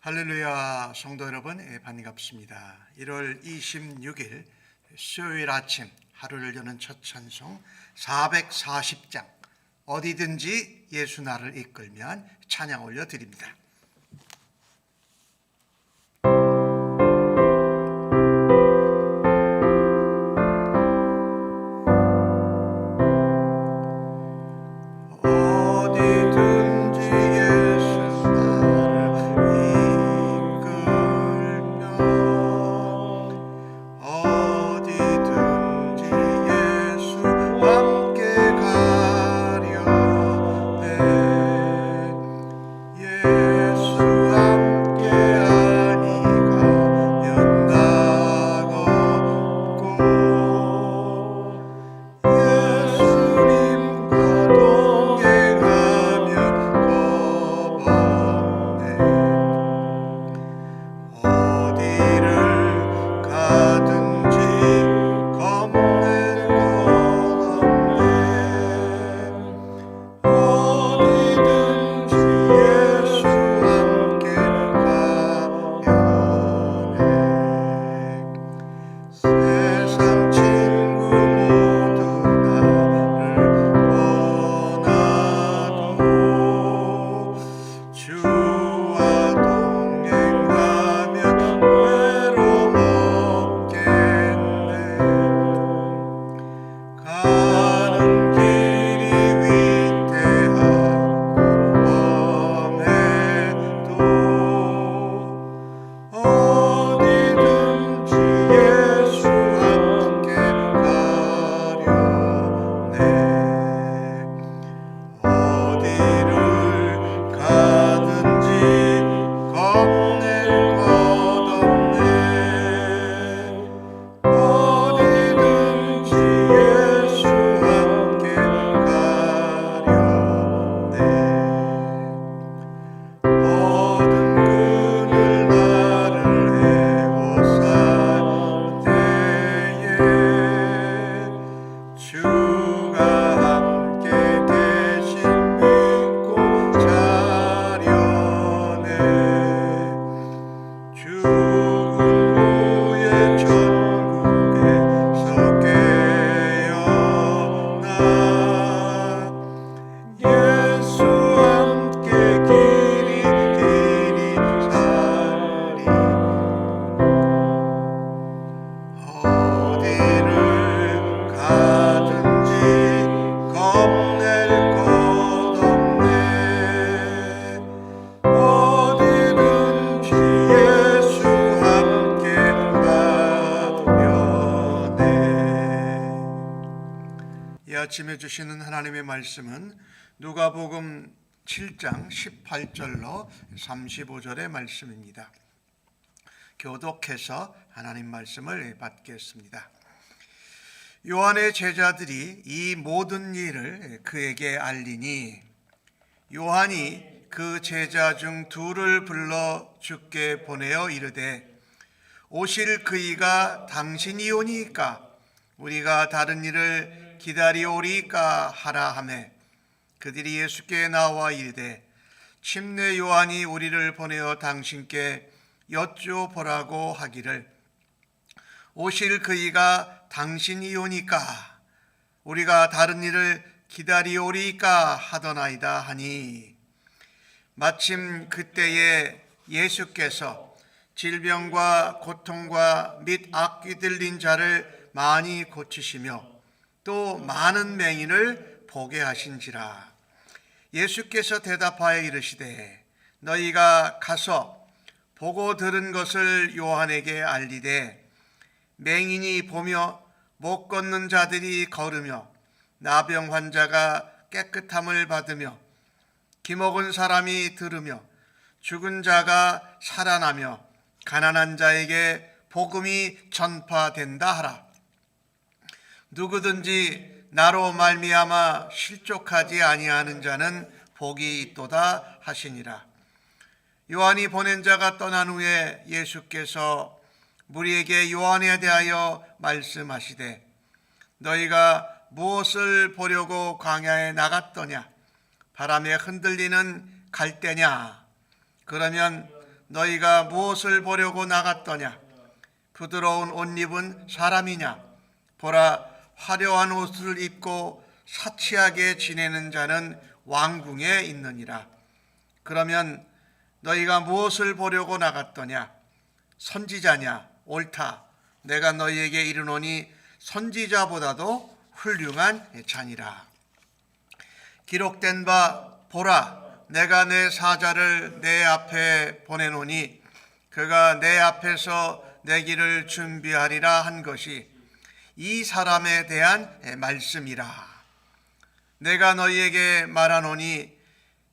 할렐루야, 성도 여러분, 반갑습니다. 1월 26일 수요일 아침 하루를 여는 첫 찬송 440장 어디든지 예수 나를 이끌면 찬양 올려드립니다. 아침에 주시는 하나님의 말씀은 누가복음 7장 18절로 35절의 말씀입니다. 교독해서 하나님 말씀을 받겠습니다. 요한의 제자들이 이 모든 일을 그에게 알리니 요한이 그 제자 중 둘을 불러 주께 보내어 이르되 오실 그이가 당신이 오니까 우리가 다른 일을 기다리오리까 하라 하매 그들이 예수께 나와 이르되 침례 요한이 우리를 보내어 당신께 여쭤보라고 하기를 오실 그이가 당신이 오니까 우리가 다른 일을 기다리오리까 하더나이다 하니 마침 그때에 예수께서 질병과 고통과 및 악귀 들린 자를 많이 고치시며 또 많은 맹인을 보게 하신지라. 예수께서 대답하여 이르시되 너희가 가서 보고 들은 것을 요한에게 알리되 맹인이 보며 못 걷는 자들이 걸으며 나병 환자가 깨끗함을 받으며 기먹은 사람이 들으며 죽은 자가 살아나며 가난한 자에게 복음이 전파된다 하라. 누구든지 나로 말미암아 실족하지 아니하는 자는 복이 있도다 하시니라. 요한이 보낸 자가 떠난 후에 예수께서 무리에게 요한에 대하여 말씀하시되 너희가 무엇을 보려고 광야에 나갔더냐? 바람에 흔들리는 갈대냐? 그러면 너희가 무엇을 보려고 나갔더냐? 부드러운 옷 입은 사람이냐? 보라, 화려한 옷을 입고 사치하게 지내는 자는 왕궁에 있느니라. 그러면 너희가 무엇을 보려고 나갔더냐? 선지자냐? 옳다. 내가 너희에게 이르노니 선지자보다도 훌륭한 자니라. 기록된 바 보라, 내가 내 사자를 내 앞에 보내노니 그가 내 앞에서 내 길을 준비하리라 한 것이 이 사람에 대한 말씀이라. 내가 너희에게 말하노니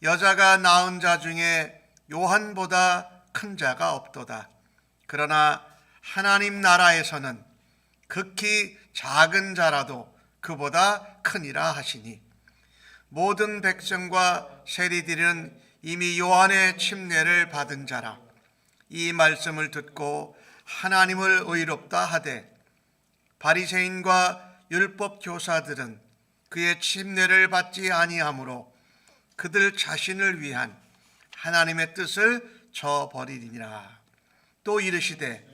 여자가 낳은 자 중에 요한보다 큰 자가 없도다. 그러나 하나님 나라에서는 극히 작은 자라도 그보다 크니라 하시니 모든 백성과 세리들은 이미 요한의 침례를 받은 자라. 이 말씀을 듣고 하나님을 의롭다 하되 바리새인과 율법 교사들은 그의 침례를 받지 아니하므로 그들 자신을 위한 하나님의 뜻을 저버리리니라. 또 이르시되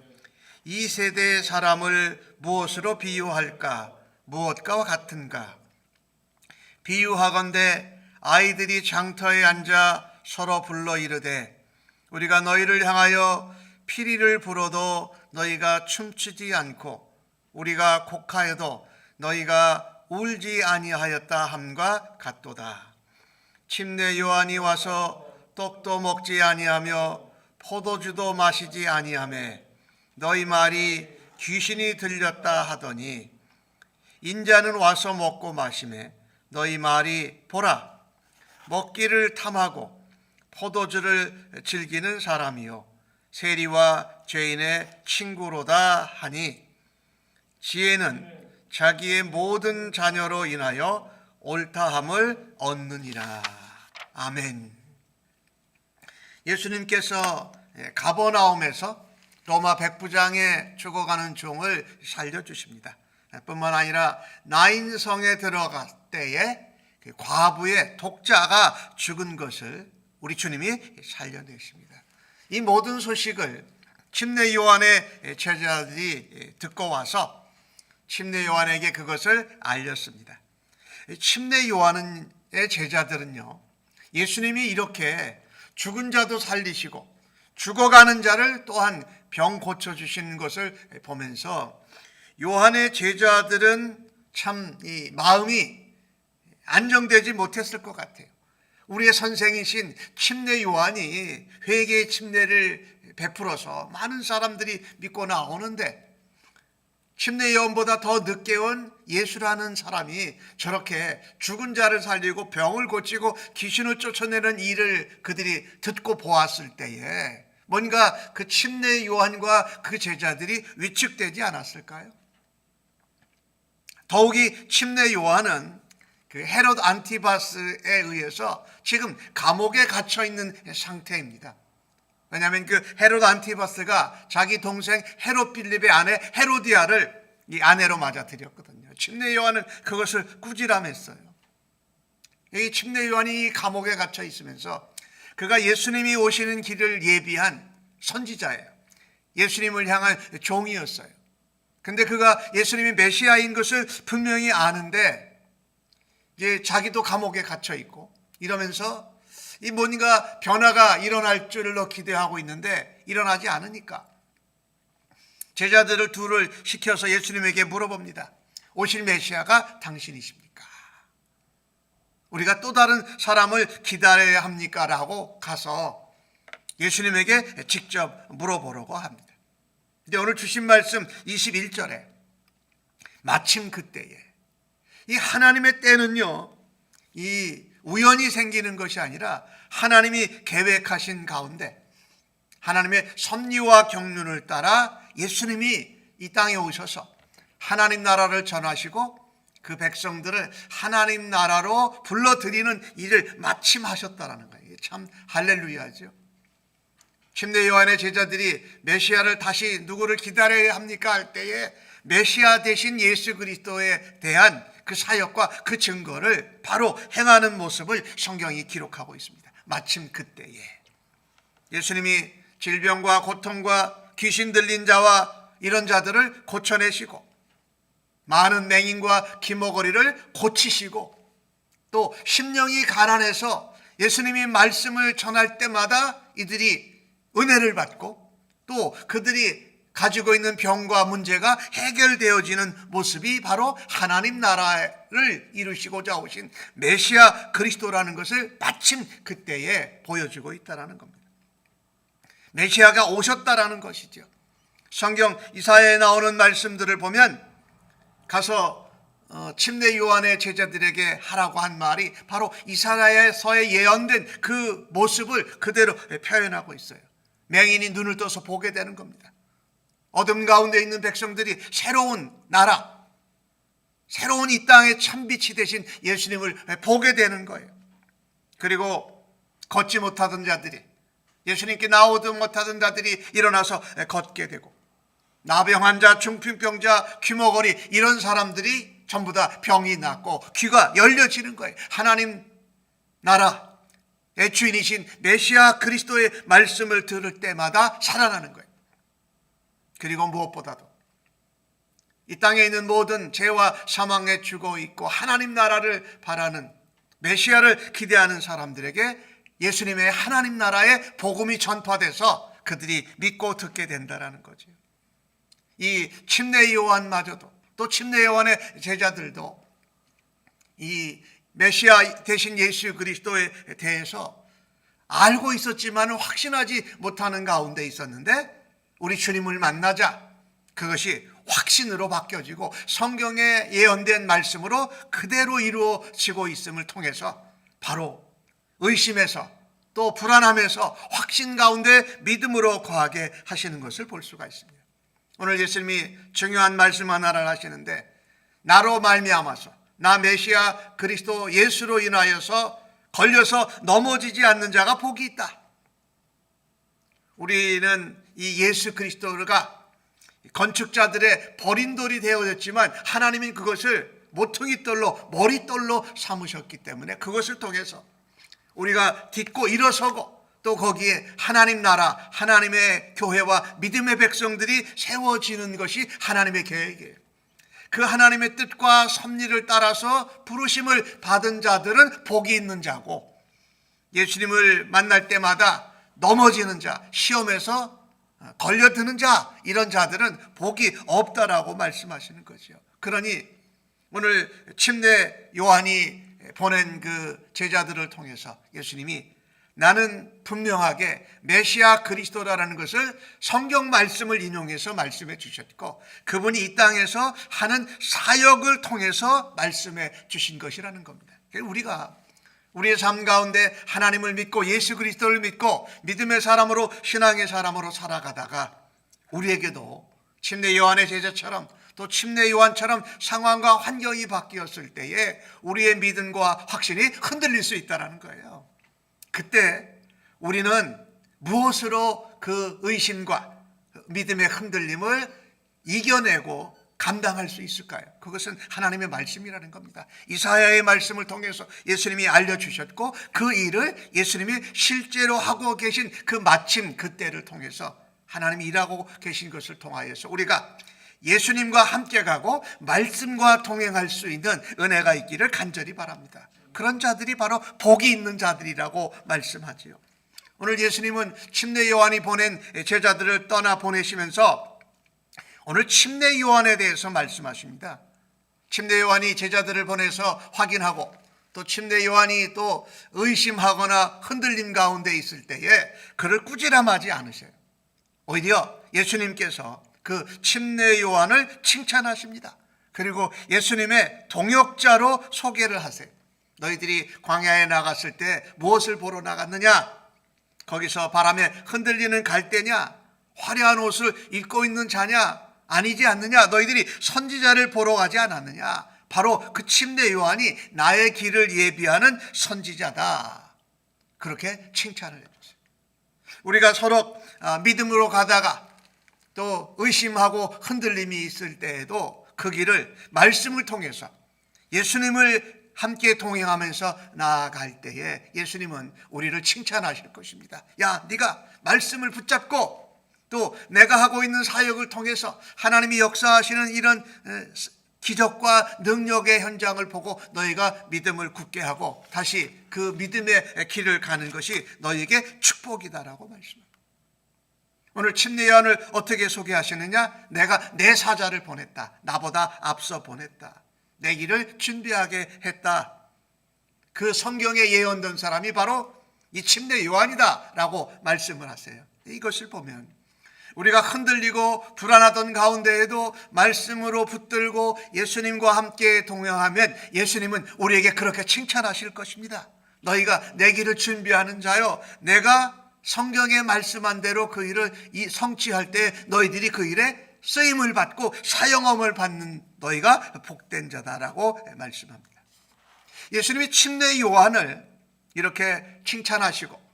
이 세대의 사람을 무엇으로 비유할까? 무엇과 같은가? 비유하건대 아이들이 장터에 앉아 서로 불러 이르되 우리가 너희를 향하여 피리를 불어도 너희가 춤추지 않고 우리가 곡하여도 너희가 울지 아니하였다 함과 같도다. 침례 요한이 와서 떡도 먹지 아니하며 포도주도 마시지 아니하며 너희 말이 귀신이 들렸다 하더니 인자는 와서 먹고 마시매 너희 말이 보라 먹기를 탐하고 포도주를 즐기는 사람이요 세리와 죄인의 친구로다 하니 지혜는 자기의 모든 자녀로 인하여 옳다함을 얻느니라. 아멘. 예수님께서 가버나움에서 로마 백부장에 죽어가는 종을 살려주십니다. 뿐만 아니라 나인성에 들어갈 때에 그 과부의 독자가 죽은 것을 우리 주님이 살려내십니다. 이 모든 소식을 침례 요한의 제자들이 듣고 와서 침례 요한에게 그것을 알렸습니다. 침례 요한의 제자들은요, 예수님이 이렇게 죽은 자도 살리시고 죽어가는 자를 또한 병 고쳐주시는 것을 보면서 요한의 제자들은 참 이 마음이 안정되지 못했을 것 같아요. 우리의 선생이신 침례 요한이 회개의 침례를 베풀어서 많은 사람들이 믿고 나오는데 침례 요한보다 더 늦게 온 예수라는 사람이 저렇게 죽은 자를 살리고 병을 고치고 귀신을 쫓아내는 일을 그들이 듣고 보았을 때에 뭔가 그 침례 요한과 그 제자들이 위축되지 않았을까요? 더욱이 침례 요한은 그 헤롯 안티바스에 의해서 지금 감옥에 갇혀 있는 상태입니다. 왜냐하면 그 헤롯 안티바스가 자기 동생 헤롯 빌립의 아내 헤로디아를 이 아내로 맞아들였거든요. 침례 요한은 그것을 꾸지람했어요. 이 침례 요한이 감옥에 갇혀 있으면서 그가 예수님이 오시는 길을 예비한 선지자예요. 예수님을 향한 종이었어요. 근데 그가 예수님이 메시아인 것을 분명히 아는데 이제 자기도 감옥에 갇혀 있고 이러면서 이 뭔가 변화가 일어날 줄로 기대하고 있는데 일어나지 않으니까 제자들을 둘을 시켜서 예수님에게 물어봅니다. 오실 메시아가 당신이십니까? 우리가 또 다른 사람을 기다려야 합니까? 라고 가서 예수님에게 직접 물어보려고 합니다. 근데 오늘 주신 말씀 21절에 마침 그때에 이 하나님의 때는요, 이 우연히 생기는 것이 아니라 하나님이 계획하신 가운데 하나님의 섭리와 경륜을 따라 예수님이 이 땅에 오셔서 하나님 나라를 전하시고 그 백성들을 하나님 나라로 불러들이는 일을 마침 하셨다라는 거예요. 참 할렐루야죠. 침례 요한의 제자들이 메시아를 다시 누구를 기다려야 합니까? 할 때에 메시아 대신 예수 그리스도에 대한 그 사역과 그 증거를 바로 행하는 모습을 성경이 기록하고 있습니다. 마침 그때에 예수님이 질병과 고통과 귀신 들린 자와 이런 자들을 고쳐내시고 많은 맹인과 기머거리를 고치시고 또 심령이 가난해서 예수님이 말씀을 전할 때마다 이들이 은혜를 받고 또 그들이 가지고 있는 병과 문제가 해결되어지는 모습이 바로 하나님 나라를 이루시고자 오신 메시아 그리스도라는 것을 마침 그때에 보여주고 있다는 겁니다. 메시아가 오셨다라는 것이죠. 성경 이사야에 나오는 말씀들을 보면 가서 침례 요한의 제자들에게 하라고 한 말이 바로 이사야에서의 예언된 그 모습을 그대로 표현하고 있어요. 맹인이 눈을 떠서 보게 되는 겁니다. 어둠 가운데 있는 백성들이 새로운 나라, 새로운 이 땅의 참빛이 되신 예수님을 보게 되는 거예요. 그리고 걷지 못하던 자들이, 예수님께 나오지 못하던 자들이 일어나서 걷게 되고, 나병 환자, 중풍병자, 귀머거리 이런 사람들이 전부 다 병이 낫고 귀가 열려지는 거예요. 하나님 나라의 주인이신 메시아 그리스도의 말씀을 들을 때마다 살아나는 거예요. 그리고 무엇보다도 이 땅에 있는 모든 죄와 사망에 죽어 있고 하나님 나라를 바라는 메시아를 기대하는 사람들에게 예수님의 하나님 나라의 복음이 전파돼서 그들이 믿고 듣게 된다는 거죠. 이 침례 요한마저도 또 침례 요한의 제자들도 이 메시아 대신 예수 그리스도에 대해서 알고 있었지만 확신하지 못하는 가운데 있었는데 우리 주님을 만나자 그것이 확신으로 바뀌어지고 성경에 예언된 말씀으로 그대로 이루어지고 있음을 통해서 바로 의심에서 또 불안함에서 확신 가운데 믿음으로 거하게 하시는 것을 볼 수가 있습니다. 오늘 예수님이 중요한 말씀 하나를 하시는데 나로 말미암아서 나 메시아 그리스도 예수로 인하여서 걸려서 넘어지지 않는 자가 복이 있다. 우리는 이 예수 그리스도가 건축자들의 버린 돌이 되어졌지만 하나님은 그것을 모퉁이돌로 머릿돌로 삼으셨기 때문에 그것을 통해서 우리가 딛고 일어서고 또 거기에 하나님 나라, 하나님의 교회와 믿음의 백성들이 세워지는 것이 하나님의 계획이에요. 그 하나님의 뜻과 섭리를 따라서 부르심을 받은 자들은 복이 있는 자고 예수님을 만날 때마다 넘어지는 자, 시험에서 걸려드는 자, 이런 자들은 복이 없다라고 말씀하시는 거죠. 그러니 오늘 침례 요한이 보낸 그 제자들을 통해서 예수님이 나는 분명하게 메시아 그리스도라는 것을 성경 말씀을 인용해서 말씀해 주셨고 그분이 이 땅에서 하는 사역을 통해서 말씀해 주신 것이라는 겁니다. 우리가 우리의 삶 가운데 하나님을 믿고 예수 그리스도를 믿고 믿음의 사람으로 신앙의 사람으로 살아가다가 우리에게도 침례 요한의 제자처럼 또 침례 요한처럼 상황과 환경이 바뀌었을 때에 우리의 믿음과 확신이 흔들릴 수 있다는 거예요. 그때 우리는 무엇으로 그 의심과 믿음의 흔들림을 이겨내고 감당할 수 있을까요? 그것은 하나님의 말씀이라는 겁니다. 이사야의 말씀을 통해서 예수님이 알려주셨고 그 일을 예수님이 실제로 하고 계신 그 마침 그때를 통해서 하나님이 일하고 계신 것을 통하여서 우리가 예수님과 함께 가고 말씀과 동행할 수 있는 은혜가 있기를 간절히 바랍니다. 그런 자들이 바로 복이 있는 자들이라고 말씀하지요. 오늘 예수님은 침례 요한이 보낸 제자들을 떠나 보내시면서 오늘 침례 요한에 대해서 말씀하십니다. 침례 요한이 제자들을 보내서 확인하고 또 침례 요한이 또 의심하거나 흔들림 가운데 있을 때에 그를 꾸지람하지 않으셔요. 오히려 예수님께서 그 침례 요한을 칭찬하십니다. 그리고 예수님의 동역자로 소개를 하세요. 너희들이 광야에 나갔을 때 무엇을 보러 나갔느냐? 거기서 바람에 흔들리는 갈대냐? 화려한 옷을 입고 있는 자냐? 아니지 않느냐? 너희들이 선지자를 보러 가지 않았느냐? 바로 그 침례 요한이 나의 길을 예비하는 선지자다. 그렇게 칭찬을 해줬어요. 우리가 서로 믿음으로 가다가 또 의심하고 흔들림이 있을 때에도 그 길을 말씀을 통해서 예수님을 함께 동행하면서 나아갈 때에 예수님은 우리를 칭찬하실 것입니다. 야, 네가 말씀을 붙잡고 또 내가 하고 있는 사역을 통해서 하나님이 역사하시는 이런 기적과 능력의 현장을 보고 너희가 믿음을 굳게 하고 다시 그 믿음의 길을 가는 것이 너희에게 축복이다라고 말씀합니다. 오늘 침례 요한을 어떻게 소개하시느냐? 내가 내 사자를 보냈다. 나보다 앞서 보냈다. 내 길을 준비하게 했다. 그 성경에 예언된 사람이 바로 이 침례 요한이다 라고 말씀을 하세요. 이것을 보면 우리가 흔들리고 불안하던 가운데에도 말씀으로 붙들고 예수님과 함께 동행하면 예수님은 우리에게 그렇게 칭찬하실 것입니다. 너희가 내 길을 준비하는 자요, 내가 성경에 말씀한 대로 그 일을 성취할 때 너희들이 그 일에 쓰임을 받고 사용함을 받는 너희가 복된 자다라고 말씀합니다. 예수님이 침례 요한을 이렇게 칭찬하시고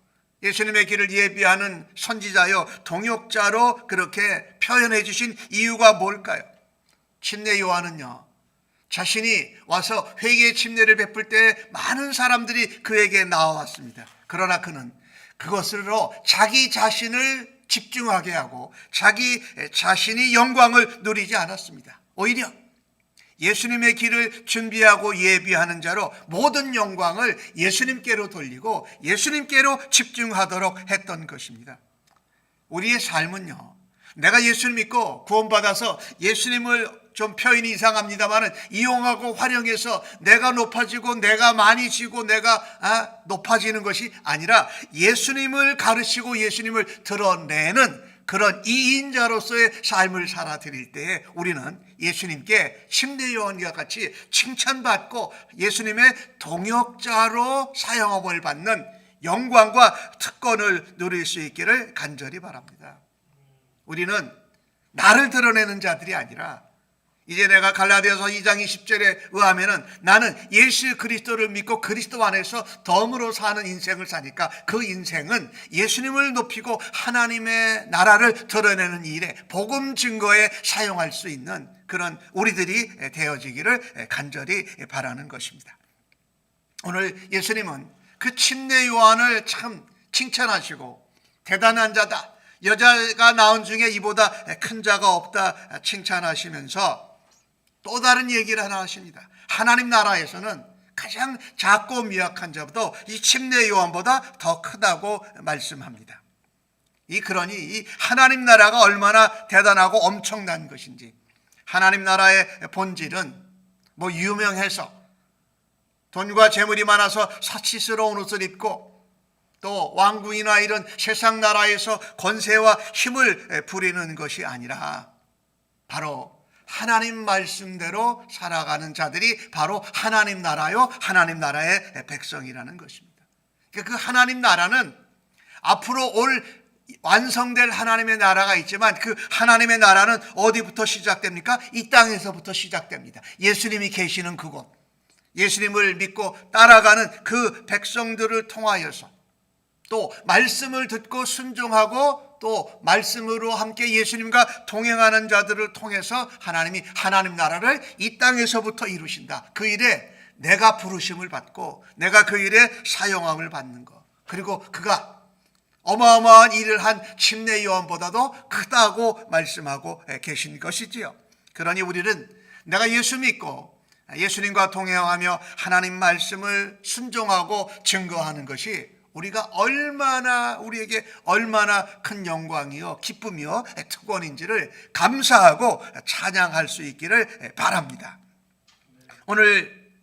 예수님의 길을 예비하는 선지자요 동역자로 그렇게 표현해 주신 이유가 뭘까요? 침례 요한은요, 자신이 와서 회개의 침례를 베풀 때 많은 사람들이 그에게 나와왔습니다. 그러나 그는 그것으로 자기 자신을 집중하게 하고 자기 자신이 영광을 누리지 않았습니다. 오히려 예수님의 길을 준비하고 예비하는 자로 모든 영광을 예수님께로 돌리고 예수님께로 집중하도록 했던 것입니다. 우리의 삶은요, 내가 예수님 믿고 구원받아서 예수님을 좀 표현이 이상합니다만 이용하고 활용해서 내가 높아지고 내가 많이 지고 내가 높아지는 것이 아니라 예수님을 가르치고 예수님을 드러내는 그런 이인자로서의 삶을 살아드릴 때에 우리는 예수님께 침례 요한과 같이 칭찬받고 예수님의 동역자로 사용함을 받는 영광과 특권을 누릴 수 있기를 간절히 바랍니다. 우리는 나를 드러내는 자들이 아니라 이제 내가 갈라디아서 2장 20절에 의하면은 나는 예수 그리스도를 믿고 그리스도 안에서 덤으로 사는 인생을 사니까 그 인생은 예수님을 높이고 하나님의 나라를 드러내는 일에 복음 증거에 사용할 수 있는 그런 우리들이 되어지기를 간절히 바라는 것입니다. 오늘 예수님은 그 침례 요한을 참 칭찬하시고 대단한 자다, 여자가 낳은 중에 이보다 큰 자가 없다 칭찬하시면서 또 다른 얘기를 하나 하십니다. 하나님 나라에서는 가장 작고 미약한 자보다 이 침례 요한보다 더 크다고 말씀합니다. 그러니 이 하나님 나라가 얼마나 대단하고 엄청난 것인지, 하나님 나라의 본질은 유명해서 돈과 재물이 많아서 사치스러운 옷을 입고 또 왕궁이나 이런 세상 나라에서 권세와 힘을 부리는 것이 아니라 바로 하나님 말씀대로 살아가는 자들이 바로 하나님 나라요, 하나님 나라의 백성이라는 것입니다. 그 하나님 나라는 앞으로 올 완성될 하나님의 나라가 있지만 그 하나님의 나라는 어디부터 시작됩니까? 이 땅에서부터 시작됩니다. 예수님이 계시는 그곳, 예수님을 믿고 따라가는 그 백성들을 통하여서 또 말씀을 듣고 순종하고 또 말씀으로 함께 예수님과 동행하는 자들을 통해서 하나님이 하나님 나라를 이 땅에서부터 이루신다. 그 일에 내가 부르심을 받고 내가 그 일에 사용함을 받는 것, 그리고 그가 어마어마한 일을 한 침례 요한보다도 크다고 말씀하고 계신 것이지요. 그러니 우리는 내가 예수 믿고 예수님과 동행하며 하나님 말씀을 순종하고 증거하는 것이 우리에게 얼마나 큰 영광이요 기쁨이요 특권인지를 감사하고 찬양할 수 있기를 바랍니다. 오늘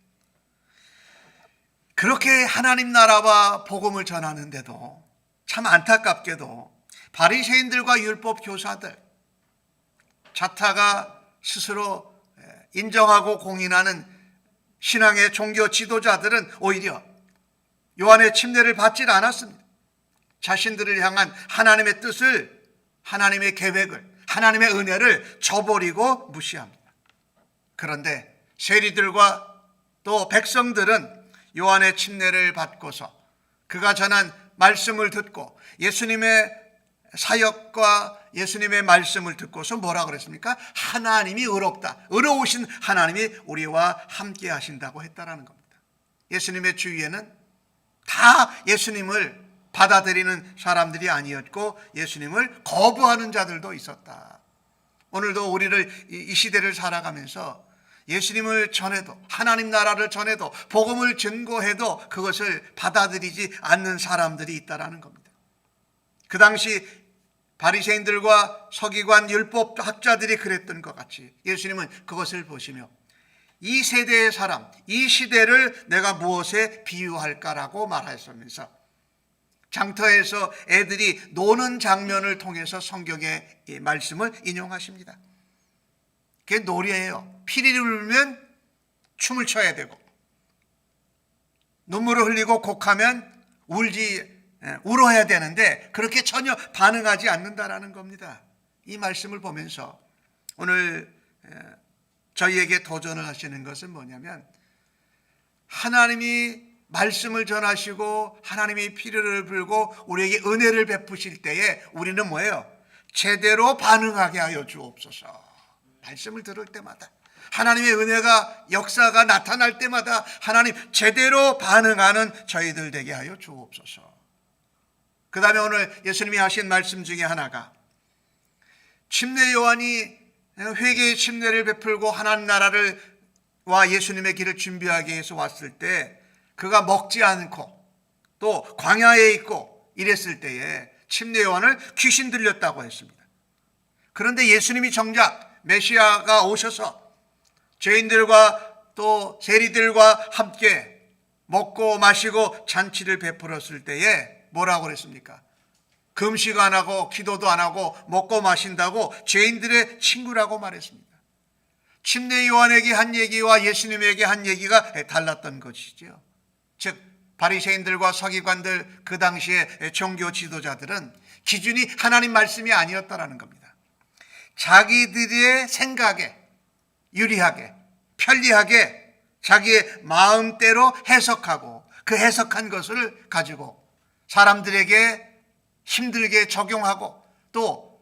그렇게 하나님 나라와 복음을 전하는데도 참 안타깝게도 바리새인들과 율법 교사들, 자타가 스스로 인정하고 공인하는 신앙의 종교 지도자들은 오히려 요한의 침례를 받지 않았습니다. 자신들을 향한 하나님의 뜻을, 하나님의 계획을, 하나님의 은혜를 저버리고 무시합니다. 그런데 세리들과 또 백성들은 요한의 침례를 받고서 그가 전한 말씀을 듣고 예수님의 사역과 예수님의 말씀을 듣고서 뭐라 그랬습니까? 하나님이 의롭다, 의로우신 하나님이 우리와 함께 하신다고 했다라는 겁니다. 예수님의 주위에는 다 예수님을 받아들이는 사람들이 아니었고 예수님을 거부하는 자들도 있었다. 오늘도 우리를 이 시대를 살아가면서 예수님을 전해도, 하나님 나라를 전해도, 복음을 증거해도 그것을 받아들이지 않는 사람들이 있다라는 겁니다. 그 당시 바리새인들과 서기관 율법학자들이 그랬던 것 같이 예수님은 그것을 보시며 이 세대의 사람, 이 시대를 내가 무엇에 비유할까라고 말하시면서 장터에서 애들이 노는 장면을 통해서 성경의 말씀을 인용하십니다. 그게 놀이예요. 피리를 울면 춤을 춰야 되고 눈물을 흘리고 곡하면 울어야 되는데 그렇게 전혀 반응하지 않는다라는 겁니다. 이 말씀을 보면서 오늘 저희에게 도전을 하시는 것은 뭐냐면 하나님이 말씀을 전하시고 하나님이 피를 불고 우리에게 은혜를 베푸실 때에 우리는 뭐예요? 제대로 반응하게 하여 주옵소서. 말씀을 들을 때마다 하나님의 은혜가 역사가 나타날 때마다 하나님 제대로 반응하는 저희들 되게 하여 주옵소서. 그 다음에 오늘 예수님이 하신 말씀 중에 하나가 침례 요한이 회개의 침례를 베풀고 하나님 나라를 와 예수님의 길을 준비하기 위해서 왔을 때 그가 먹지 않고 또 광야에 있고 이랬을 때에 침례 요한을 귀신 들렸다고 했습니다. 그런데 예수님이 정작 메시아가 오셔서 죄인들과 또 세리들과 함께 먹고 마시고 잔치를 베풀었을 때에 뭐라고 그랬습니까? 금식 안 하고 기도도 안 하고 먹고 마신다고 죄인들의 친구라고 말했습니다. 침례 요한에게 한 얘기와 예수님에게 한 얘기가 달랐던 것이죠. 즉 바리새인들과 서기관들 그 당시의 종교 지도자들은 기준이 하나님 말씀이 아니었다라는 겁니다. 자기들의 생각에 유리하게 편리하게 자기의 마음대로 해석하고 그 해석한 것을 가지고 사람들에게 힘들게 적용하고 또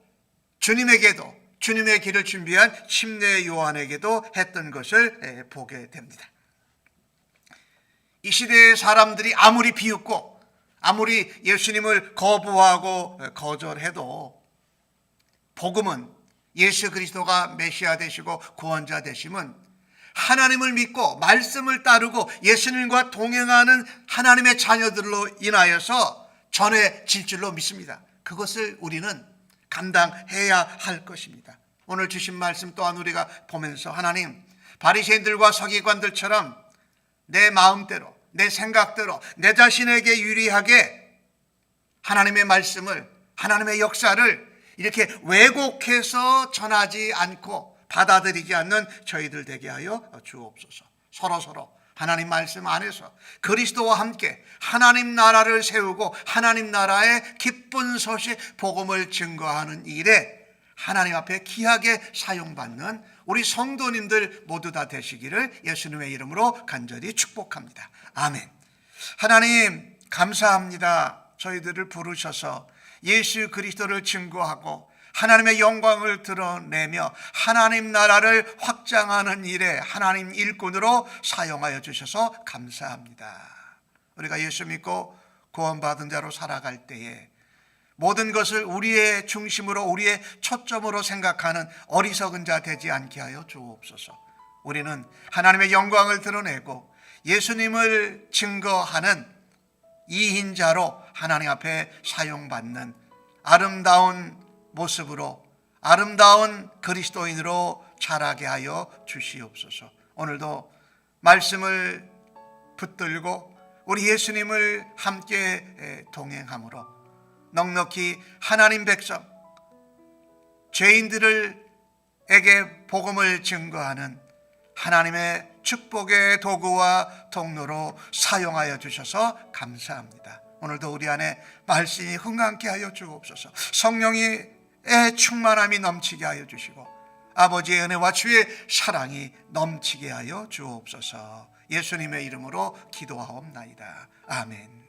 주님에게도 주님의 길을 준비한 침례 요한에게도 했던 것을 보게 됩니다. 이 시대의 사람들이 아무리 비웃고 아무리 예수님을 거부하고 거절해도 복음은 예수 그리스도가 메시아 되시고 구원자 되심은 하나님을 믿고 말씀을 따르고 예수님과 동행하는 하나님의 자녀들로 인하여서 전해질 줄로 믿습니다. 그것을 우리는 감당해야 할 것입니다. 오늘 주신 말씀 또한 우리가 보면서 하나님 바리새인들과 서기관들처럼 내 마음대로 내 생각대로 내 자신에게 유리하게 하나님의 말씀을 하나님의 역사를 이렇게 왜곡해서 전하지 않고 받아들이지 않는 저희들 되게 하여 주옵소서. 서로 하나님 말씀 안에서 그리스도와 함께 하나님 나라를 세우고 하나님 나라의 기쁜 소식 복음을 증거하는 일에 하나님 앞에 귀하게 사용받는 우리 성도님들 모두 다 되시기를 예수님의 이름으로 간절히 축복합니다. 아멘. 하나님 감사합니다. 저희들을 부르셔서 예수 그리스도를 증거하고 하나님의 영광을 드러내며 하나님 나라를 확장하는 일에 하나님 일꾼으로 사용하여 주셔서 감사합니다. 우리가 예수 믿고 구원받은 자로 살아갈 때에 모든 것을 우리의 중심으로 우리의 초점으로 생각하는 어리석은 자 되지 않게 하여 주옵소서. 우리는 하나님의 영광을 드러내고 예수님을 증거하는 이인자로 하나님 앞에 사용받는 아름다운 모습으로 아름다운 그리스도인으로 자라게 하여 주시옵소서. 오늘도 말씀을 붙들고 우리 예수님을 함께 동행함으로 넉넉히 하나님 백성 죄인들에게 복음을 증거하는 하나님의 축복의 도구와 통로로 사용하여 주셔서 감사합니다. 오늘도 우리 안에 말씀이 흥황케 하여 주옵소서. 성령의 충만함이 넘치게 하여 주시고 아버지의 은혜와 주의 사랑이 넘치게 하여 주옵소서. 예수님의 이름으로 기도하옵나이다. 아멘.